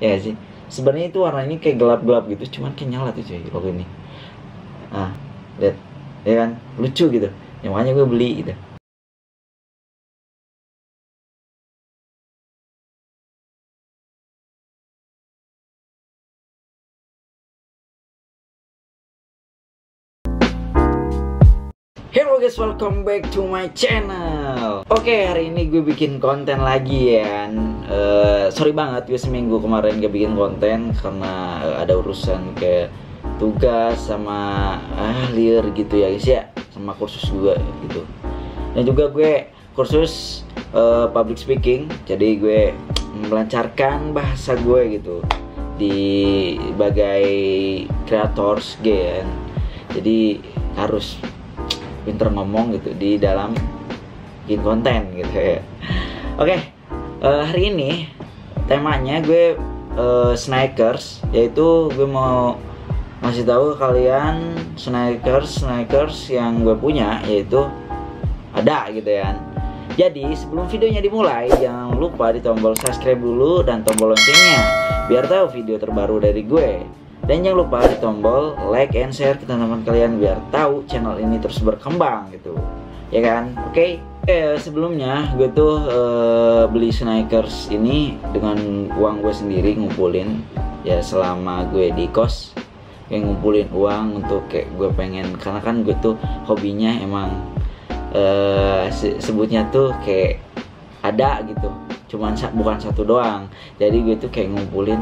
Ya nggak sih, sebenarnya itu warnanya kayak gelap-gelap gitu, cuman kayak nyala tuh cuy logo ini. Nah, lihat ya kan, lucu gitu ya, makanya gue beli gitu. Hello guys, welcome back to my channel. Oke, hari ini gue bikin konten lagi ya kan. Sorry banget gue seminggu kemarin gak bikin konten karena ada urusan kayak tugas sama liar gitu ya guys ya, sama kursus juga gitu. Dan juga gue kursus public speaking, jadi gue melancarkan bahasa gue gitu di sebagai creators kan. Jadi harus pinter ngomong gitu di dalam bikin konten gitu ya. Oke, hari ini temanya gue sneakers, yaitu gue mau ngasih tahu ke kalian sneakers yang gue punya, yaitu ada gitu ya. Jadi sebelum videonya dimulai, jangan lupa di tombol subscribe dulu dan tombol loncengnya biar tahu video terbaru dari gue. Dan jangan lupa di tombol like and share ke teman-teman kalian biar tahu channel ini terus berkembang gitu. Ya kan? Oke. Sebelumnya gue tuh beli sneakers ini dengan uang gue sendiri, ngumpulin ya selama gue di kos. Kayak ngumpulin uang untuk kayak gue pengen, karena kan gue tuh hobinya emang sebutnya tuh kayak ada gitu. Bukan satu doang. Jadi gue tuh kayak ngumpulin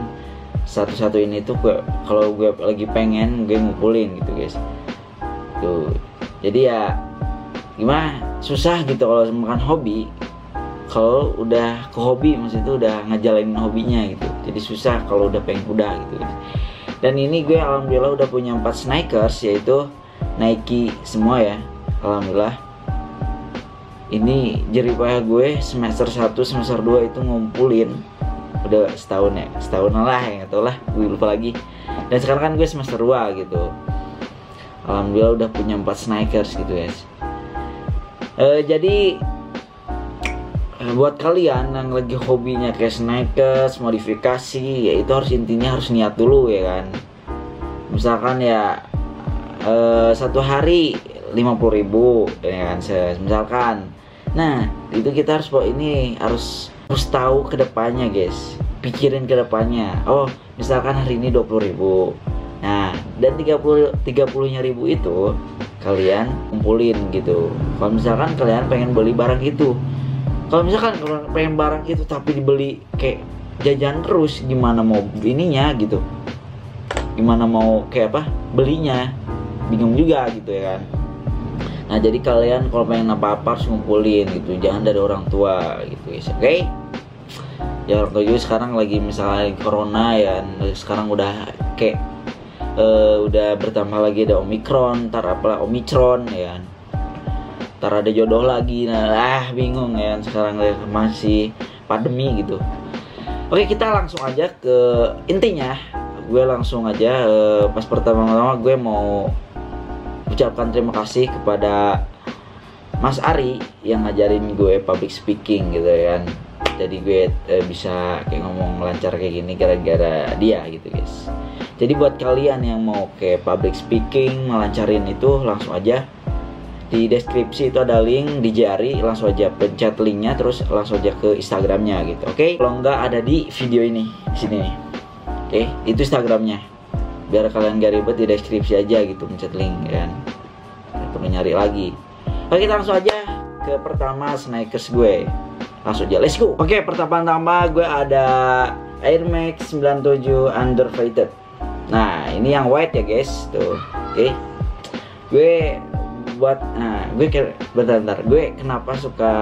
satu-satu ini tuh gue, kalau gue lagi pengen gue ngumpulin gitu guys tuh. Jadi ya gimana, susah gitu kalau makan hobi. Kalau udah ke hobi maksudnya itu udah ngejalanin hobinya gitu, jadi susah kalau udah pengen udah gitu guys. Dan ini gue alhamdulillah udah punya 4 sneakers, yaitu Nike semua ya, alhamdulillah. Ini jerih payah gue semester 1 semester 2 itu ngumpulin udah setahun lah ya, nggak tau lah, gue lupa lagi. Dan sekarang kan gue semester 2 gitu, alhamdulillah udah punya 4 sneakers gitu guys. Jadi buat kalian yang lagi hobinya kayak sneakers, modifikasi, ya itu intinya harus niat dulu ya kan. Misalkan ya satu hari 50.000 ya kan, misalkan. Nah itu kita harus harus tahu kedepannya guys, pikirin kedepannya. Oh misalkan hari ini 20.000, nah dan 30-nya ribu itu kalian kumpulin gitu. Kalau misalkan kalian pengen beli barang itu, kalau misalkan kalian pengen barang itu tapi dibeli kayak jajan terus, gimana mau ininya gitu, gimana mau kayak apa belinya, bingung juga gitu ya kan. Nah jadi kalian kalau pengen apa-apa harus ngumpulin gitu, jangan dari orang tua gitu guys. Oke? Ya orang tua juga sekarang lagi misalnya corona ya, sekarang udah kayak udah bertambah lagi, ada omikron, ntar apalah omikron ya, ntar ada jodoh lagi. Nah bingung ya, sekarang masih pandemi gitu. Oke, kita langsung aja ke intinya. Gue langsung aja pas pertama-tama gue mau ucapkan terima kasih kepada Mas Ari yang ngajarin gue public speaking gitu kan. Jadi gue bisa kayak ngomong lancar kayak gini gara-gara dia gitu guys. Jadi buat kalian yang mau kayak public speaking melancarin itu, langsung aja di deskripsi itu ada link di jari, langsung aja pencet linknya, terus langsung aja ke Instagramnya gitu. Oke? Kalau nggak ada di video ini di sini nih. Oke, itu Instagramnya. Biar kalian gak ribet, di deskripsi aja gitu, pencet link kan, gak perlu nyari lagi. Oke, kita langsung aja ke pertama sneakers gue, langsung aja let's go. Oke, pertama-tama gue ada Air Max 97 Underrated. Nah ini yang white ya guys tuh. Oke, gue buat bentar, gue kenapa suka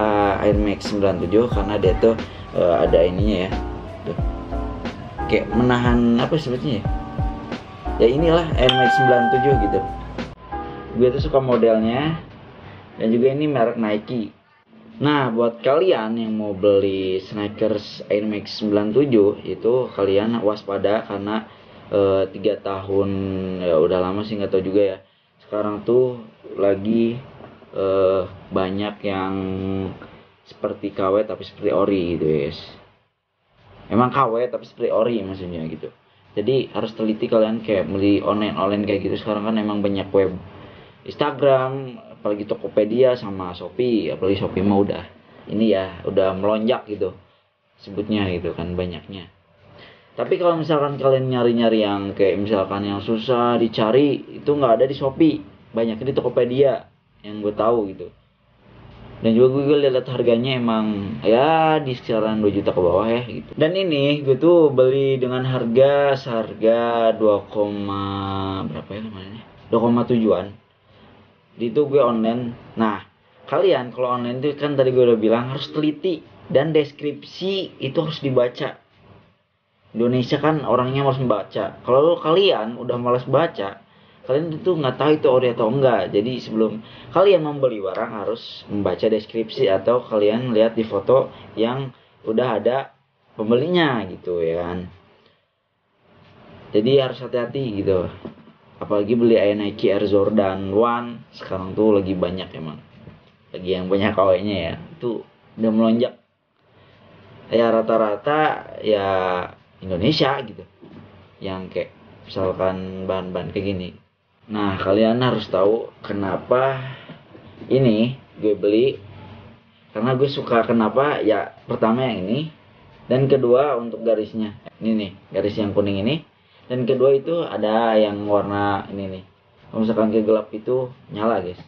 Air Max 97, karena dia tuh ada ininya ya tuh, kayak menahan apa sebetulnya ya, inilah Air Max 97 gitu. Gue tuh suka modelnya, dan juga ini merek Nike. Nah buat kalian yang mau beli sneakers Air Max 97 itu, kalian waspada karena 3 tahun ya udah lama sih, nggak tahu juga ya. Sekarang tuh lagi banyak yang seperti KW tapi seperti ori gitu guys. emang KW tapi seperti ori maksudnya gitu. Jadi harus teliti kalian kayak beli online kayak gitu. Sekarang kan emang banyak web Instagram, apalagi Tokopedia sama Shopee. Apalagi Shopee mah udah ini ya, udah melonjak gitu sebutnya gitu kan banyaknya. Tapi kalau misalkan kalian nyari-nyari yang kayak misalkan yang susah dicari, itu nggak ada di Shopee, banyaknya di Tokopedia yang gue tahu gitu. Dan juga gue lihat harganya emang ya di sekitaran 2 juta ke bawah ya gitu. Dan ini gue tuh beli dengan seharga 2, berapa ya namanya? 2,7an. Di itu gue online. Nah, kalian kalau online tuh kan tadi gue udah bilang harus teliti dan deskripsi itu harus dibaca. Indonesia kan orangnya harus membaca. Kalau kalian udah malas baca, kalian itu nggak tahu itu ori atau enggak. Jadi sebelum kalian membeli barang harus membaca deskripsi atau kalian lihat di foto yang udah ada pembelinya gitu ya kan. Jadi harus hati-hati gitu. Apalagi beli Nike Air Jordan 1 sekarang tuh lagi banyak emang. Lagi yang banyak KW-nya ya. Itu udah melonjak. Ya rata-rata ya Indonesia gitu. Yang kayak misalkan bahan-bahan kayak gini. Nah, kalian harus tahu kenapa ini gue beli. Karena gue suka kenapa, ya pertama yang ini. Dan kedua untuk garisnya. Ini nih, garis yang kuning ini. Dan kedua itu ada yang warna ini nih. Kalau misalkan ke gelap itu nyala guys.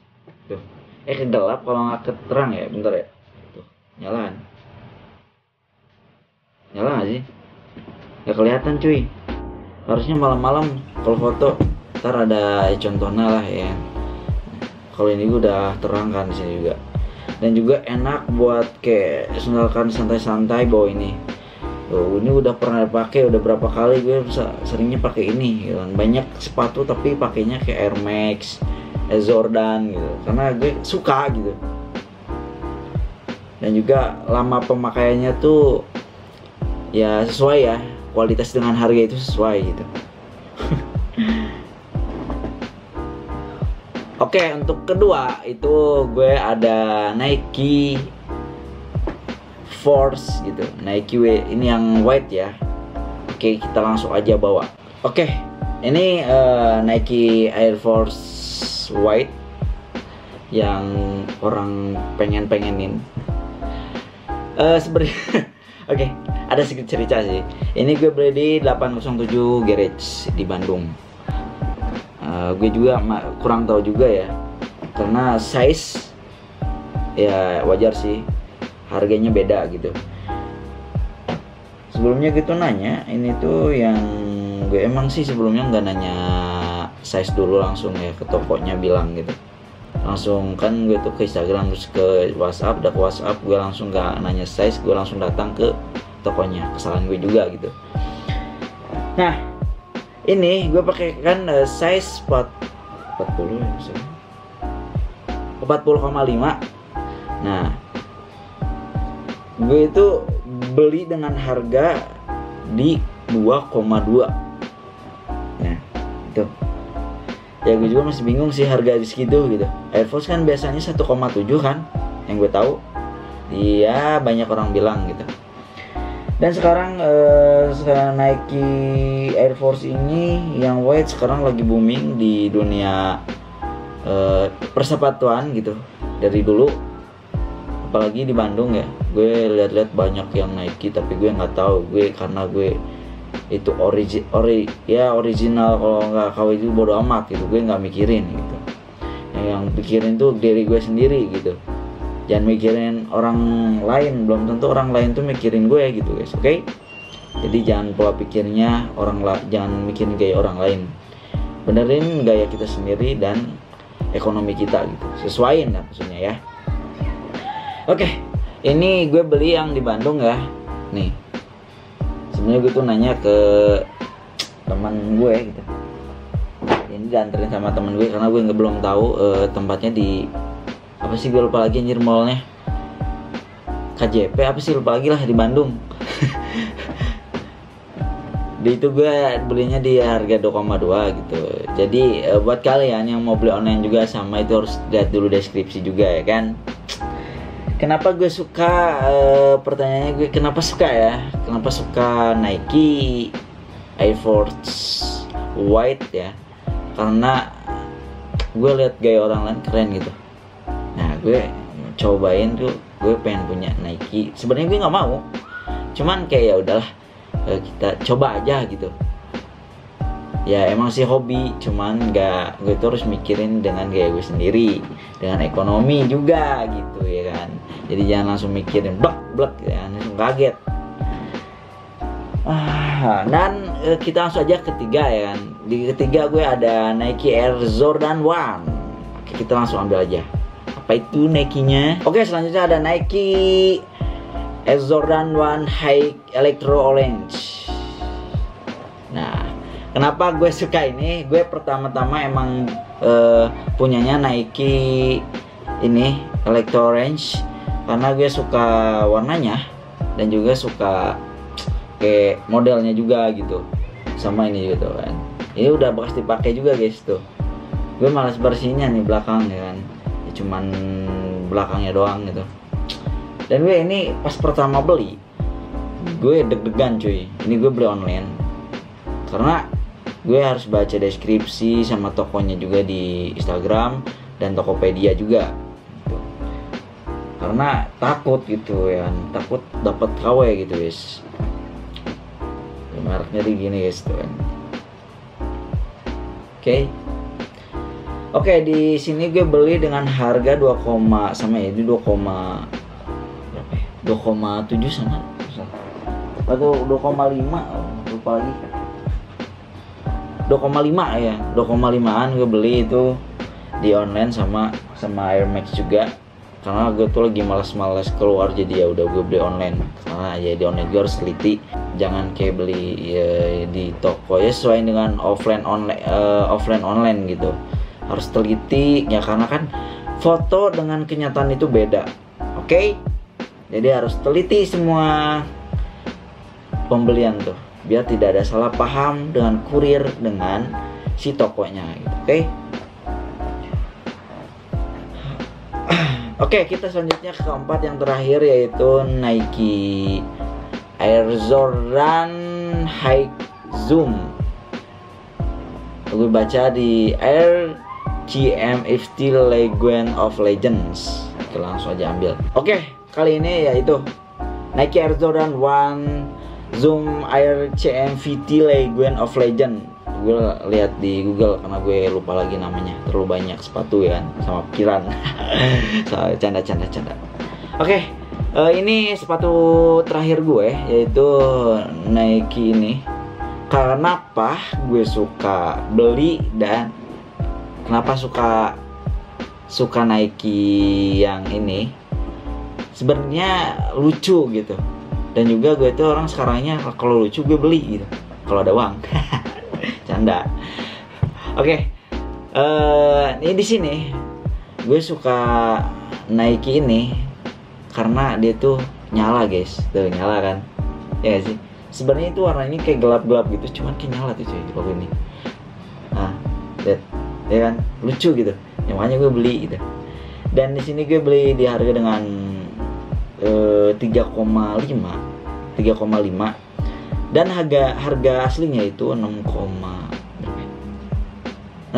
Tuh. Ke gelap kalau nggak ke terang ya, bentar ya. Tuh, nyala kan. Nyala nggak sih? Ya kelihatan cuy. Harusnya malam-malam kalau foto. Ntar ada contohnya lah ya. Kalau ini gue udah terangkan di sini juga. Dan juga enak buat kayak misalkan santai-santai bawa ini. Ini udah pernah pakai, udah berapa kali gue seringnya pakai ini gitu. Banyak sepatu tapi pakainya kayak Air Max, Air Jordan gitu. Karena gue suka gitu. Dan juga lama pemakaiannya tuh ya sesuai ya. Kualitas dengan harga itu sesuai gitu. Oke, untuk kedua itu gue ada Nike Force gitu. Nike ini yang white ya. Oke, kita langsung aja bawa. Oke, ini Nike Air Force white yang orang pengenin. Sebenarnya oke, ada sedikit cerita sih. Ini gue beli di 807 Garage di Bandung. Gue juga kurang tahu juga ya, karena size ya wajar sih, harganya beda gitu. Sebelumnya gitu nanya, ini tuh yang gue emang sih sebelumnya nggak nanya size dulu, langsung ya ke tokonya bilang gitu. Langsung kan gue tuh ke Instagram terus ke WhatsApp, udah ke WhatsApp gue langsung nggak nanya size, gue langsung datang ke tokonya. Kesalahan gue juga gitu. Nah, ini gue pakai kan size 40 ya misalnya. 40,5. Nah, gue itu beli dengan harga di 2,2. Nah, itu. Ya gue juga masih bingung sih harga di segitu gitu. Air Force kan biasanya 1,7 kan, yang gue tahu. Iya, banyak orang bilang gitu. Dan sekarang Nike Air Force ini yang white sekarang lagi booming di dunia persepatuan gitu dari dulu, apalagi di Bandung ya. Gue lihat-lihat banyak yang Nike tapi gue nggak tahu, gue karena gue itu original, kalau nggak KW itu bodo amat gitu, gue nggak mikirin gitu. Yang pikirin tuh diri gue sendiri gitu. Jangan mikirin orang lain, belum tentu orang lain tuh mikirin gue gitu guys, oke? Jadi jangan pola pikirnya jangan mikirin gaya orang lain. Benerin gaya kita sendiri dan ekonomi kita gitu, sesuaiin lah maksudnya ya. Oke, ini gue beli yang di Bandung ya. Nih, sebenarnya gue tuh nanya ke teman gue gitu. Ini dianterin sama teman gue karena gue belum tahu tempatnya di apa sih, gue lupa lagi anjir mallnya. KJP apa sih, lupa lagi lah, di Bandung. Di itu gue belinya di harga 2,2 gitu. Jadi buat kalian yang mau beli online juga sama itu harus lihat dulu deskripsi juga ya kan. Kenapa gue suka, pertanyaannya gue kenapa suka ya? Kenapa suka Nike Air Force White ya? Karena gue lihat gaya orang lain keren gitu. Nah gue cobain tuh, gue pengen punya Nike. Sebenarnya gue nggak mau, cuman kayak ya udahlah, kita coba aja gitu. Ya emang sih hobi, cuman gue tuh harus mikirin dengan gaya gue sendiri, dengan ekonomi juga gitu ya kan. Jadi jangan langsung mikirin blek ya, langsung kaget. Dan kita langsung aja ketiga ya kan. Di ketiga gue ada Nike Air Jordan 1. Oke, kita langsung ambil aja. Apa itu Nike-nya? Oke, selanjutnya ada Nike Air Jordan 1 High Electro Orange. Nah, kenapa gue suka ini? Gue pertama-tama emang punyanya Nike ini Electro Orange karena gue suka warnanya dan juga suka kayak modelnya juga gitu, sama ini gitu kan. Ini udah bekas dipakai juga guys tuh. Gue malas bersihnya nih belakang ya kan, ya, cuman belakangnya doang gitu. Dan gue ini pas pertama beli, gue deg-degan cuy. Ini gue beli online karena gue harus baca deskripsi sama tokonya juga di Instagram dan Tokopedia juga gitu. Karena takut gitu ya kan, takut dapat KW gitu guys. Mereknya di gini guys tuh kan. Oke, di sini gue beli dengan harga 2, sama ya, di 2,7 sama atau 2,5, lupa lagi. 2,5 ya, 2,5an gue beli itu di online sama Air Max juga. Karena gue tuh lagi malas keluar, jadi ya udah gue beli online. Karena ya di online gue harus teliti, jangan kayak beli ya, di toko ya, sesuai dengan offline online gitu. Harus teliti ya, karena kan foto dengan kenyataan itu beda. Oke? Jadi harus teliti semua pembelian tuh, biar tidak ada salah paham dengan kurir dengan si tokonya gitu. Oke? Oke, kita selanjutnya ke keempat yang terakhir, yaitu Nike Air Jordan High Zoom. Gue baca di Air GM50 League of Legends. Kita langsung aja ambil. Oke, kali ini yaitu Nike Air Jordan 1 Zoom Air GM50 League of Legends. Gue lihat di Google karena gue lupa lagi namanya, terlalu banyak sepatu ya kan, sama pikiran. So, canda. Oke, ini sepatu terakhir gue, yaitu Nike ini. Kenapa gue suka beli dan kenapa suka Nike yang ini? Sebenarnya lucu gitu, dan juga gue tuh orang sekarangnya kalau lucu gue beli gitu, kalau ada uang. Canda. Oke, ini di sini gue suka Nike ini karena dia tuh nyala guys, tuh nyala kan, ya gak sih? Sebenarnya itu warnanya kayak gelap-gelap gitu, cuman kayak nyala tuh cuy kalau ini. Nah, lihat, ya kan, lucu gitu. Yang makanya gue beli gitu. Dan di sini gue beli di harga dengan 3,5 dan harga aslinya itu 6,599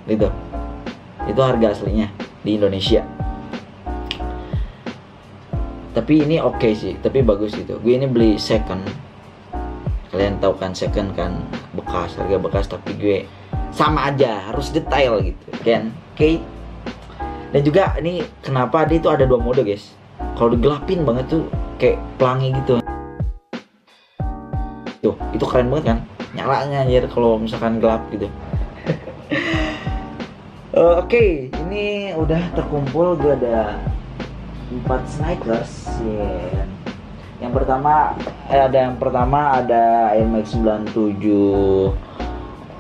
gitu. Itu harga aslinya di Indonesia. Tapi ini oke sih, tapi bagus gitu. Gue ini beli second. Kalian tahu kan second kan, bekas, harga bekas, tapi gue sama aja, harus detail gitu kan. Oke. Dan juga ini kenapa dia itu ada 2 mode guys. Kalau digelapin banget tuh kayak pelangi gitu. Tuh, itu keren banget kan? Nyalanya anjir kalau misalkan gelap gitu. Oke, ini udah terkumpul. Gue ada 4 sneakers. Yeah. Yang pertama ada Air Max 97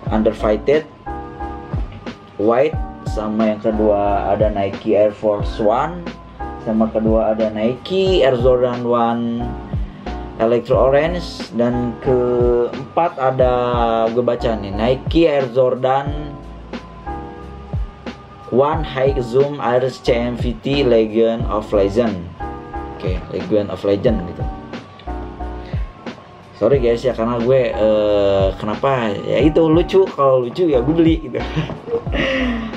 Underfitted White, sama yang kedua ada Nike Air Force 1, sama kedua ada Nike Air Jordan 1 Electro Orange, dan keempat ada, gue baca nih, Nike Air Jordan One High Zoom Iris CMVT Legion of Legend. Oke, Legion of Legend gitu. Sorry guys ya, karena gue kenapa ya itu lucu, kalau lucu ya gue beli gitu.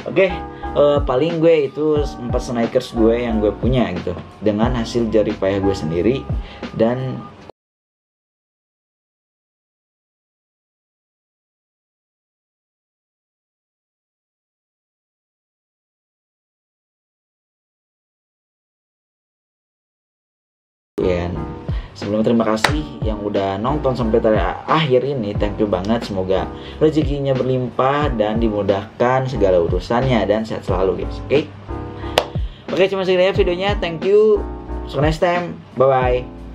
Oke, paling gue itu 4 sneakers gue yang gue punya gitu, dengan hasil jerih payah gue sendiri. Dan sebelum terima kasih yang udah nonton sampai akhir ini, thank you banget. Semoga rezekinya berlimpah dan dimudahkan segala urusannya, dan sehat selalu guys. Oke, cuma segini ya videonya. Thank you, see you next time, bye bye.